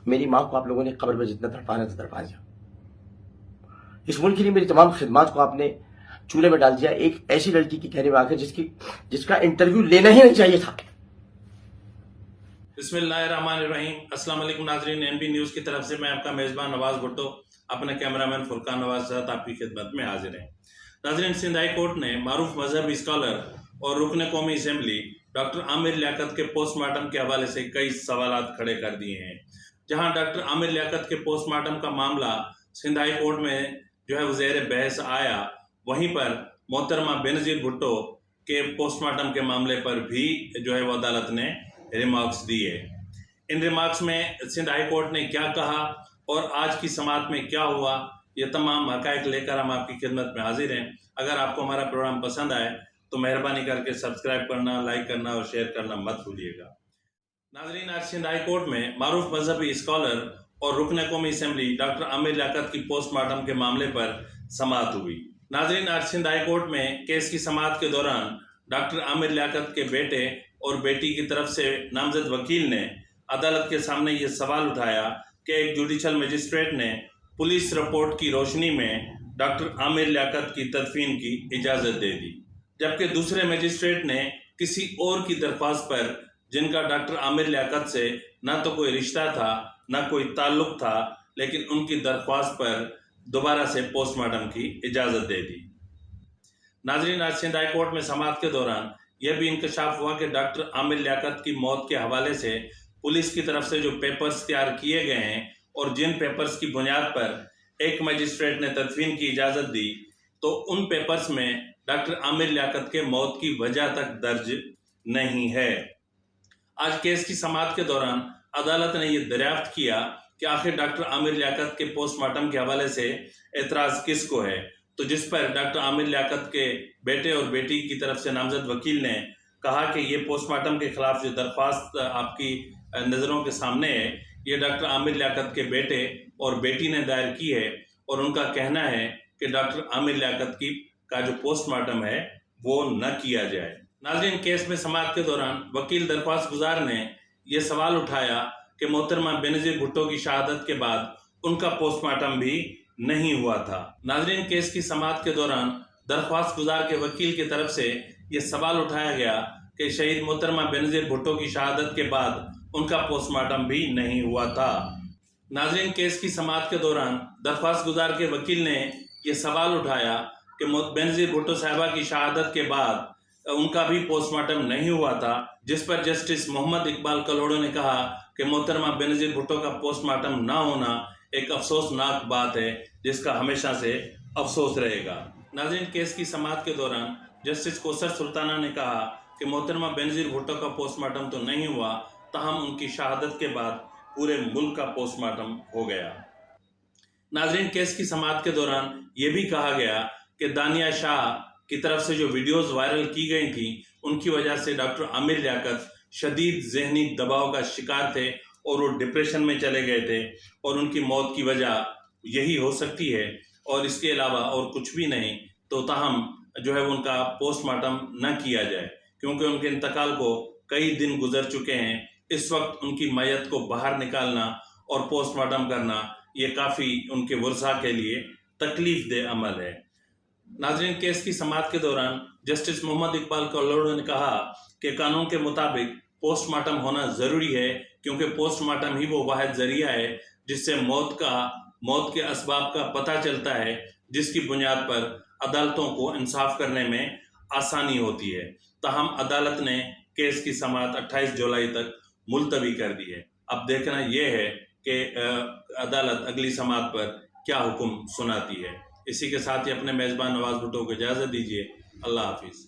मेरी माँ को आप लोगों ने कब्र में जितना तड़पाना था तड़पा दिया। इस मुल्क के लिए मेरी तमाम खिदमात को आपने चूल्हे में डाल दिया, एक ऐसी लड़की की कहने में आकर जिसका इंटरव्यू लेना ही नहीं चाहिए था। बिस्मिल्लाहिर्रहमानिर्रहीम। अस्सलाम वालेकुम नाजरीन, एनबी न्यूज़ की तरफ से मैं आपका मेज़बान नवाज भुट्टो अपने कैमरामैन फुरकान नवाज के साथ आपकी खिदमत में हाजिर हैं। नाजरीन, सिंध हाई कोर्ट ने मारूफ मजहबी स्कॉलर और रुकन कौमी असम्बली डॉक्टर आमिर लियाकत के पोस्टमार्टम के हवाले से कई सवालात खड़े कर दिए हैं। जहां डॉक्टर आमिर लियाकत के पोस्टमार्टम का मामला सिंध हाई कोर्ट में जो है वो ज़ेर बहस आया, वहीं पर मोहतरमा बेनज़ीर भुट्टो के पोस्टमार्टम के मामले पर भी जो है वो अदालत ने रिमार्क्स दिए। इन रिमार्क्स में सिंध हाई कोर्ट ने क्या कहा और आज की समाअत में क्या हुआ, ये तमाम हक़ाइक़ लेकर हम आपकी खिदमत में हाजिर हैं। अगर आपको हमारा प्रोग्राम पसंद आए तो मेहरबानी करके सब्सक्राइब करना, लाइक करना और शेयर करना मत भूलिएगा। नाज़रीन, आज सिंध हाई कोर्ट में मारूफ मजहबी स्कॉलर और रुकन कौमी असम्बली डॉक्टर आमिर लियाकत की पोस्टमार्टम के मामले पर समाअत हुई। नाज़रीन, आज सिंध हाई कोर्ट में केस की समाअत के दौरान डॉक्टर आमिर लियाकत के बेटे और बेटी की तरफ से नामजद वकील ने अदालत के सामने ये सवाल उठाया कि एक जुडिशल मजिस्ट्रेट ने पुलिस रिपोर्ट की रोशनी में डॉक्टर आमिर लियाकत की तदफीन की इजाज़त दे दी, जबकि दूसरे मजिस्ट्रेट ने किसी और की दरख्वास्त पर, जिनका डॉक्टर आमिर लियाकत से ना तो कोई रिश्ता था ना कोई ताल्लुक था, लेकिन उनकी दरख्वास्त पर दोबारा से पोस्टमार्टम की इजाज़त दे दी। नाज़रीन, आज सिंध हाई कोर्ट में समाअत के दौरान यह भी इंकशाफ हुआ कि डॉक्टर आमिर लियाकत की मौत के हवाले से पुलिस की तरफ से जो पेपर्स तैयार किए गए हैं और जिन पेपर्स की बुनियाद पर एक मजिस्ट्रेट ने तदफीन की इजाज़त दी, तो उन पेपर्स में डॉक्टर आमिर लियाकत के मौत की वजह तक दर्ज नहीं है। आज केस की समाअत के दौरान अदालत ने यह दरियाफ्त किया कि आखिर डॉक्टर आमिर लियाकत के पोस्टमार्टम के हवाले से एतराज़ किसको है, तो जिस पर डॉक्टर आमिर लियाकत के बेटे और बेटी की तरफ से नामजद वकील ने कहा कि ये पोस्टमार्टम के खिलाफ जो दरख्वास्त आपकी नज़रों के सामने है, ये डॉक्टर आमिर लियाकत के बेटे और बेटी ने दायर की है और उनका कहना है कि डॉक्टर आमिर लियाकत का जो पोस्टमार्टम है वो न किया जाए। नाज़रीन, केस में समाअत के दौरान वकील दरख्वास्त गुजार ने यह सवाल उठाया कि मोहतरमा बेनज़ीर भुट्टो की शहादत के बाद उनका पोस्टमार्टम भी नहीं हुआ था। नाज़रीन, केस की समाअत के दौरान दरख्वास्त गुजार के वकील की तरफ से यह सवाल उठाया गया कि शहीद मोहतरमा बेनज़ीर भुट्टो की शहादत के बाद उनका पोस्टमार्टम भी नहीं हुआ था। नाज़रीन, केस की समाअत के दौरान दरख्वास्त गुजार के वकील ने यह सवाल उठाया कि बेनज़ीर भुट्टो साहिबा की शहादत के बाद उनका भी पोस्टमार्टम नहीं हुआ था, जिस पर जस्टिस मोहम्मद इकबाल कलोड़ो ने कहा कि मोहतरमा बेनज़ीर भुट्टो का पोस्टमार्टम ना होना एक अफसोसनाक बात है, जिसका हमेशा से अफसोस रहेगा। नाज़रीन, केस की समाअत के दौरान जस्टिस कौसर सुल्ताना ने कहा कि मोहतरमा बेनज़ीर भुट्टो का पोस्टमार्टम तो नहीं हुआ, ताहम उनकी शहादत के बाद पूरे मुल्क का पोस्टमार्टम हो गया। नाज़रीन, केस की समाअत के दौरान ये भी कहा गया कि दानिया शाह की तरफ से जो वीडियोज़ वायरल की गई थी, उनकी वजह से डॉक्टर आमिर लियाकत शदीद ज़हनी दबाव का शिकार थे और वो डिप्रेशन में चले गए थे और उनकी मौत की वजह यही हो सकती है और इसके अलावा और कुछ भी नहीं, तो ताहम जो है उनका पोस्टमार्टम न किया जाए, क्योंकि उनके इंतकाल को कई दिन गुजर चुके हैं। इस वक्त उनकी मैयत को बाहर निकालना और पोस्टमार्टम करना ये काफ़ी उनके वर्सा के लिए तकलीफ दे अमल है। नाज़रीन, केस की समाअत के दौरान जस्टिस मोहम्मद इकबाल कलोड़ो ने कहा कि कानून के मुताबिक पोस्टमार्टम होना ज़रूरी है, क्योंकि पोस्टमार्टम ही वो वाहिद ज़रिया है जिससे मौत के असबाब का पता चलता है, जिसकी बुनियाद पर अदालतों को इंसाफ करने में आसानी होती है। ताहम अदालत ने केस की समाअत 28 जुलाई तक मुलतवी कर दी है। अब देखना यह है कि अदालत अगली समाअत पर क्या हुक्म सुनाती है। इसी के साथ ही अपने मेज़बान नवाज भुट्टो को इजाज़त दीजिए। अल्लाह हाफिज़।